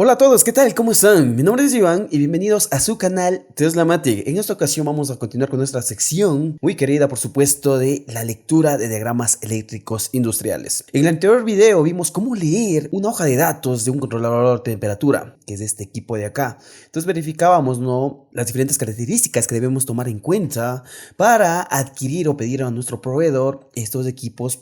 Hola a todos, ¿qué tal? ¿Cómo están? Mi nombre es Iván y bienvenidos a su canal Teslamatic. En esta ocasión vamos a continuar con nuestra sección, muy querida por supuesto, de la lectura de diagramas eléctricos industriales. En el anterior video vimos cómo leer una hoja de datos de un controlador de temperatura, que es este equipo de acá. Entonces verificábamos, ¿no?, las diferentes características que debemos tomar en cuenta para adquirir o pedir a nuestro proveedor estos equipos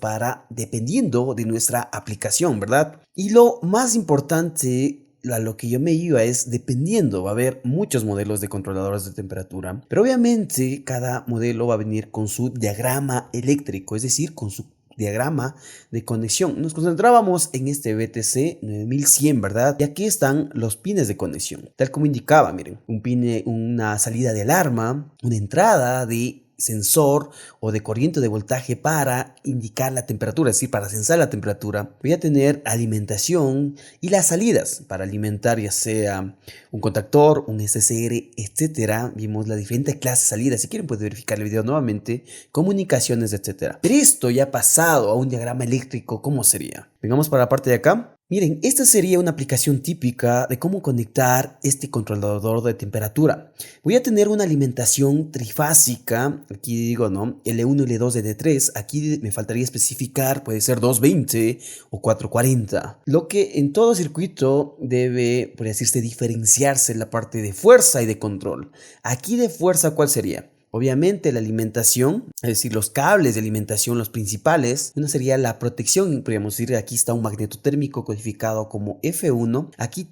dependiendo de nuestra aplicación, ¿verdad? Y lo más importante, a lo que yo me iba es dependiendo, va a haber muchos modelos de controladores de temperatura, pero obviamente cada modelo va a venir con su diagrama eléctrico, es decir, con su diagrama de conexión. Nos concentrábamos en este BTC 9100, ¿verdad? Y aquí están los pines de conexión, tal como indicaba, miren, un pin, una salida de alarma, una entrada de sensor o de corriente de voltaje para indicar la temperatura, es decir, para censar la temperatura. Voy a tener alimentación y las salidas para alimentar ya sea un contactor, un SSR, etcétera. Vimos la diferente clase de salidas. Si quieren pueden verificar el video nuevamente. Comunicaciones, etcétera. Pero esto ya pasado a un diagrama eléctrico, ¿cómo sería? Vengamos para la parte de acá. Miren, esta sería una aplicación típica de cómo conectar este controlador de temperatura. Voy a tener una alimentación trifásica, aquí digo, ¿no?, L1, L2, L3, aquí me faltaría especificar, puede ser 220 o 440. Lo que en todo circuito debe, por decirse, diferenciarse la parte de fuerza y de control. Aquí de fuerza, ¿cuál sería? Obviamente la alimentación, es decir, los cables de alimentación, los principales. Una sería la protección, podríamos decir, aquí está un magneto térmico codificado como F1. Aquí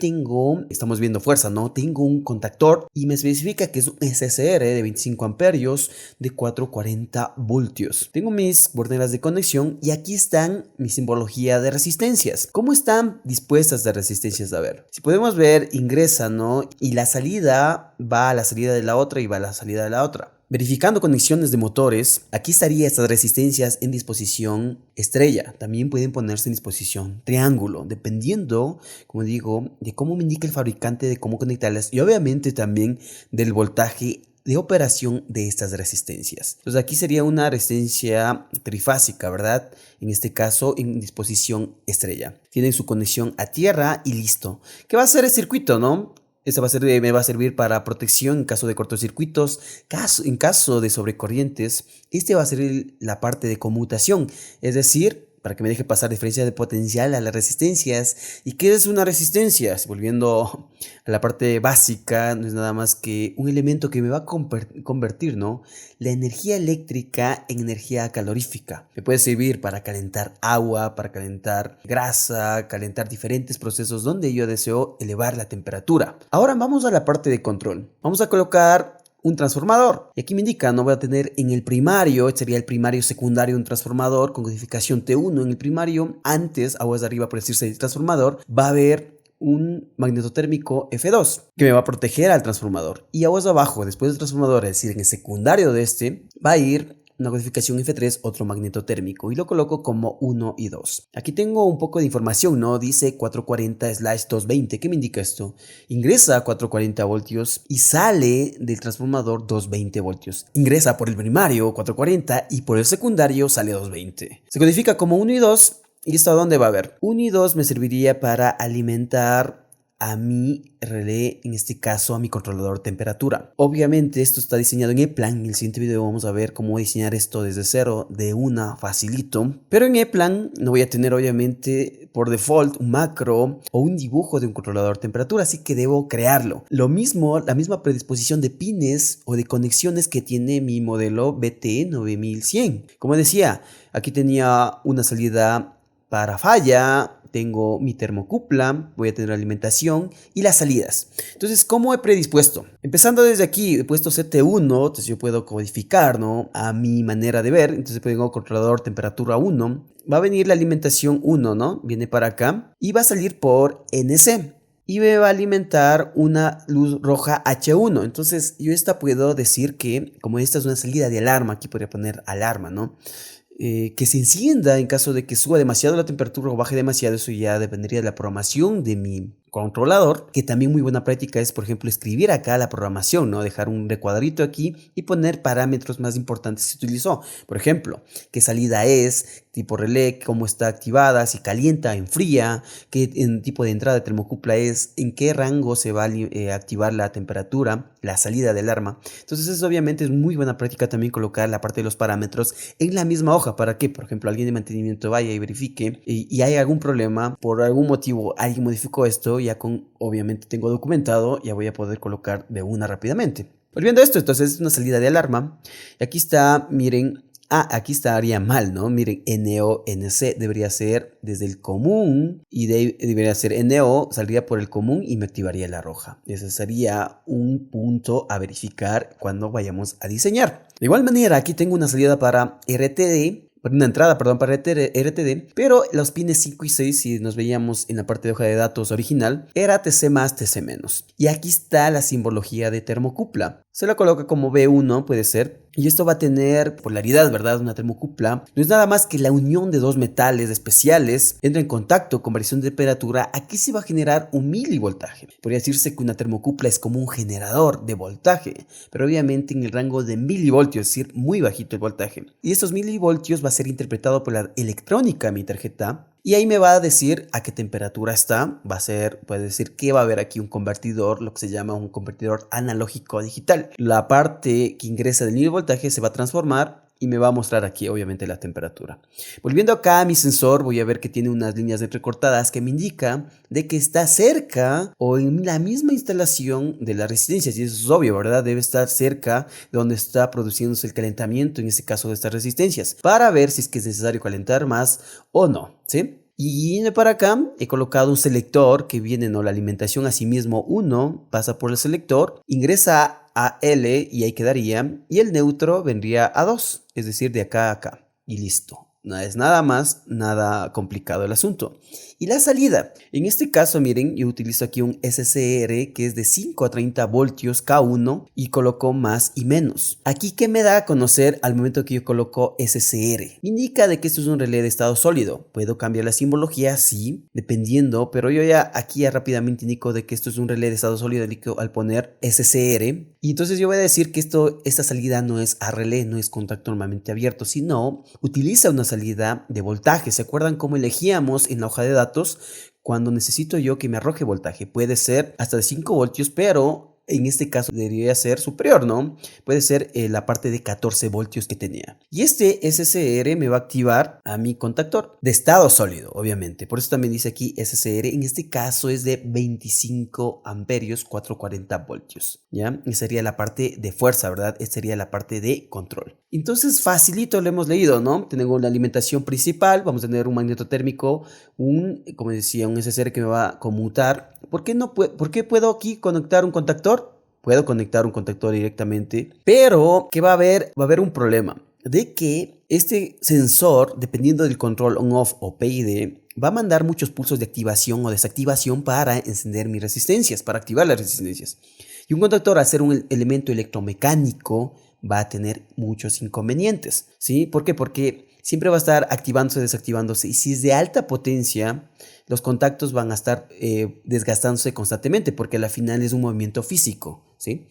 estamos viendo fuerza, ¿no? Tengo un contactor y me especifica que es un SSR de 25 amperios de 440 voltios. Tengo mis borneras de conexión y aquí están mi simbología de resistencias. ¿Cómo están dispuestas las resistencias? A ver, si podemos ver, ingresa, ¿no?, y la salida va a la salida de la otra y va a la salida de la otra. Verificando conexiones de motores, aquí estaría estas resistencias en disposición estrella. También pueden ponerse en disposición triángulo, dependiendo, como digo, de cómo me indica el fabricante de cómo conectarlas y obviamente también del voltaje de operación de estas resistencias. Entonces aquí sería una resistencia trifásica, ¿verdad? En este caso en disposición estrella. Tienen su conexión a tierra y listo. ¿Qué va a ser el circuito, no? Esta me va a servir para protección en caso de cortocircuitos, en caso de sobrecorrientes. Este va a ser la parte de conmutación, es decir, para que me deje pasar diferencia de potencial a las resistencias. ¿Y qué es una resistencia? Volviendo a la parte básica, no es nada más que un elemento que me va a convertir, ¿no?, la energía eléctrica en energía calorífica. Me puede servir para calentar agua, para calentar grasa, calentar diferentes procesos donde yo deseo elevar la temperatura. Ahora vamos a la parte de control. Vamos a colocar un transformador. Y aquí me indica, no voy a tener en el primario, sería el primario secundario, un transformador con codificación T1. En el primario, antes, aguas de arriba por decirse el transformador, va a haber un magneto térmico F2 que me va a proteger al transformador. Y aguas de abajo, después del transformador, es decir, en el secundario de este, va a ir una codificación F3, otro magneto térmico, y lo coloco como 1 y 2. Aquí tengo un poco de información, ¿no? Dice 440/220. ¿Qué me indica esto? Ingresa a 440 voltios y sale del transformador 220 voltios. Ingresa por el primario 440 y por el secundario sale 220. Se codifica como 1 y 2. ¿Y esto a dónde va a ver? 1 y 2 me serviría para alimentar a mi relé, en este caso a mi controlador de temperatura. Obviamente esto está diseñado en E-Plan. En el siguiente video vamos a ver cómo diseñar esto desde cero, de una facilito. Pero en E-Plan no voy a tener obviamente por default un macro o un dibujo de un controlador de temperatura, así que debo crearlo. Lo mismo, la misma predisposición de pines o de conexiones que tiene mi modelo BT 9100. Como decía, aquí tenía una salida para falla, tengo mi termocupla, voy a tener alimentación y las salidas. Entonces, ¿cómo he predispuesto? Empezando desde aquí, he puesto CT1, entonces yo puedo codificar, ¿no?, a mi manera de ver. Entonces tengo controlador temperatura 1, va a venir la alimentación 1, ¿no? Viene para acá y va a salir por NC. Y me va a alimentar una luz roja H1. Entonces yo puedo decir que, como esta es una salida de alarma, aquí podría poner alarma, ¿no?, que se encienda en caso de que suba demasiado la temperatura o baje demasiado. Eso ya dependería de la programación de mi controlador, que también muy buena práctica es, por ejemplo, escribir acá la programación, ¿no? Dejar un recuadrito aquí y poner parámetros más importantes que se utilizó. Por ejemplo, qué salida es, tipo relé, cómo está activada, si calienta, enfría, qué tipo de entrada de termocupla es, en qué rango se va a activar la temperatura, la salida del arma. Entonces eso obviamente es muy buena práctica también colocar la parte de los parámetros en la misma hoja. ¿Para qué? Por ejemplo, alguien de mantenimiento vaya y verifique y hay algún problema, por algún motivo alguien modificó esto, ya con, obviamente tengo documentado, ya voy a poder colocar de una rápidamente. Volviendo a esto, entonces es una salida de alarma. Y aquí está, miren, aquí estaría mal, ¿no? Miren, NO-NC debería ser desde el común y debería ser NO, saldría por el común y me activaría la roja. Ese sería un punto a verificar cuando vayamos a diseñar. De igual manera, aquí tengo una salida para RTD, una entrada, perdón, para RTD, pero los pines 5 y 6, si nos veíamos en la parte de hoja de datos original, era TC más, TC menos. Y aquí está la simbología de termocupla. Se lo coloca como B1, puede ser. Y esto va a tener polaridad, ¿verdad? Una termocupla no es nada más que la unión de dos metales especiales. Entra en contacto con variación de temperatura. Aquí se va a generar un milivoltaje. Podría decirse que una termocupla es como un generador de voltaje, pero obviamente en el rango de milivoltios, es decir, muy bajito el voltaje. Y estos milivoltios va a ser interpretado por la electrónica de mi tarjeta. Y ahí me va a decir a qué temperatura está. Va a ser, puede decir que va a haber aquí un convertidor, lo que se llama un convertidor analógico a digital. La parte que ingresa del milivoltaje se va a transformar y me va a mostrar aquí obviamente la temperatura. Volviendo acá a mi sensor, voy a ver que tiene unas líneas entrecortadas que me indica de que está cerca o en la misma instalación de las resistencias. Y eso es obvio, ¿verdad? Debe estar cerca de donde está produciéndose el calentamiento, en este caso de estas resistencias, para ver si es que es necesario calentar más o no, ¿sí? Y para acá he colocado un selector que viene, ¿no? La alimentación a sí mismo 1 pasa por el selector, ingresa a L y ahí quedaría, y el neutro vendría a 2, es decir, de acá a acá, y listo. No es nada más, nada complicado el asunto. Y la salida, en este caso miren, yo utilizo aquí un SCR que es de 5 a 30 voltios K1 y coloco más y menos. Aquí, ¿qué me da a conocer al momento que yo coloco SCR? Indica de que esto es un relé de estado sólido. Puedo cambiar la simbología, sí, dependiendo, pero yo aquí ya rápidamente indico de que esto es un relé de estado sólido al poner SCR. Y entonces yo voy a decir que esta salida no es a relé, no es contacto normalmente abierto, sino utiliza una salida de voltaje. ¿Se acuerdan cómo elegíamos en la hoja de datos cuando necesito yo que me arroje voltaje? Puede ser hasta de 5 voltios, pero en este caso debería ser superior, ¿no? Puede ser la parte de 14 voltios que tenía. Y este SCR me va a activar a mi contactor de estado sólido, obviamente. Por eso también dice aquí SCR. En este caso es de 25 amperios, 440 voltios, ¿ya? Y sería la parte de fuerza, ¿verdad? Esta sería la parte de control. Entonces, facilito lo hemos leído, ¿no? Tengo la alimentación principal, vamos a tener un magnetotérmico, como decía, un SCR que me va a conmutar. ¿Por qué puedo aquí conectar un contactor? Puedo conectar un contactor directamente, pero que va a haber un problema de que este sensor, dependiendo del control on-off o PID, va a mandar muchos pulsos de activación o desactivación para encender mis resistencias, para activar las resistencias. Y un contactor, al ser un elemento electromecánico, va a tener muchos inconvenientes, ¿sí? ¿Por qué? Porque siempre va a estar activándose, desactivándose, y si es de alta potencia, los contactos van a estar desgastándose constantemente, porque al final es un movimiento físico, ¿sí?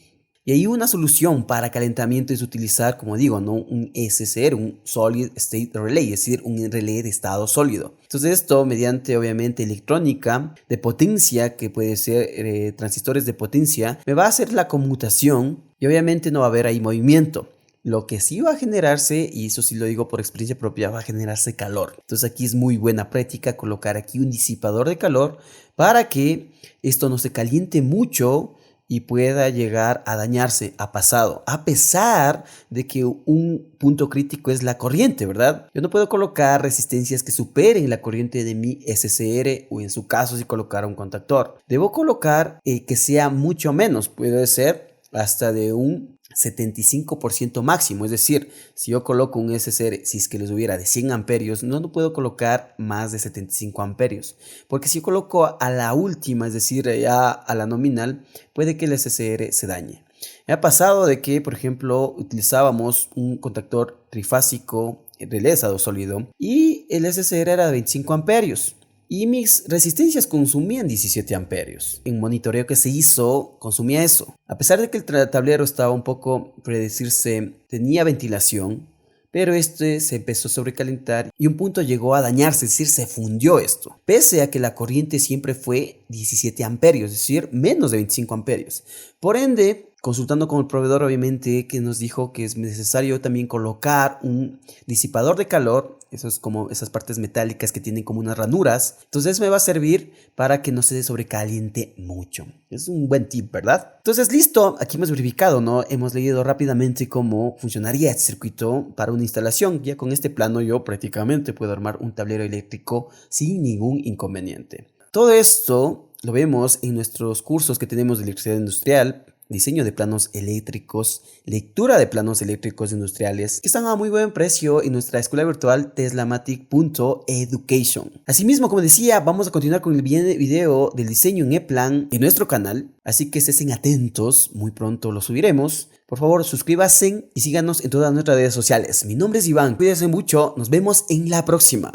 Y ahí una solución para calentamiento es utilizar, como digo, ¿no? Un SCR, un Solid State Relay, es decir, un relé de estado sólido. Entonces esto, mediante obviamente electrónica de potencia, que puede ser transistores de potencia, me va a hacer la conmutación y obviamente no va a haber ahí movimiento. Lo que sí va a generarse, y eso sí lo digo por experiencia propia, va a generarse calor. Entonces aquí es muy buena práctica colocar aquí un disipador de calor para que esto no se caliente mucho y pueda llegar a dañarse a pasado, a pesar de que un punto crítico es la corriente, ¿verdad? Yo no puedo colocar resistencias que superen la corriente de mi SCR, o en su caso si colocara un contactor. Debo colocar que sea mucho menos, puede ser hasta de un 75% máximo, es decir, si yo coloco un SCR, si es que los hubiera de 100 amperios, no puedo colocar más de 75 amperios, porque si yo coloco a la última, es decir, ya a la nominal, puede que el SCR se dañe. Me ha pasado de que, por ejemplo, utilizábamos un contactor trifásico relé de estado sólido y el SCR era de 25 amperios. y mis resistencias consumían 17 amperios. En monitoreo que se hizo, consumía eso. A pesar de que el tablero estaba un poco, predecirse, tenía ventilación, pero este se empezó a sobrecalentar y un punto llegó a dañarse, es decir, se fundió esto. Pese a que la corriente siempre fue 17 amperios, es decir, menos de 25 amperios. Por ende, consultando con el proveedor, obviamente, que nos dijo que es necesario también colocar un disipador de calor. Eso es como esas partes metálicas que tienen como unas ranuras. Entonces me va a servir para que no se sobrecaliente mucho. Es un buen tip, ¿verdad? Entonces listo, aquí hemos verificado, ¿no? Hemos leído rápidamente cómo funcionaría este circuito para una instalación. Ya con este plano yo prácticamente puedo armar un tablero eléctrico sin ningún inconveniente. Todo esto lo vemos en nuestros cursos que tenemos de electricidad industrial, diseño de planos eléctricos, lectura de planos eléctricos industriales, que están a muy buen precio en nuestra escuela virtual teslamatic.education. Asimismo, como decía, vamos a continuar con el video del diseño en E-Plan en nuestro canal, así que estén atentos, muy pronto lo subiremos. Por favor, suscríbanse y síganos en todas nuestras redes sociales. Mi nombre es Iván, cuídense mucho, nos vemos en la próxima.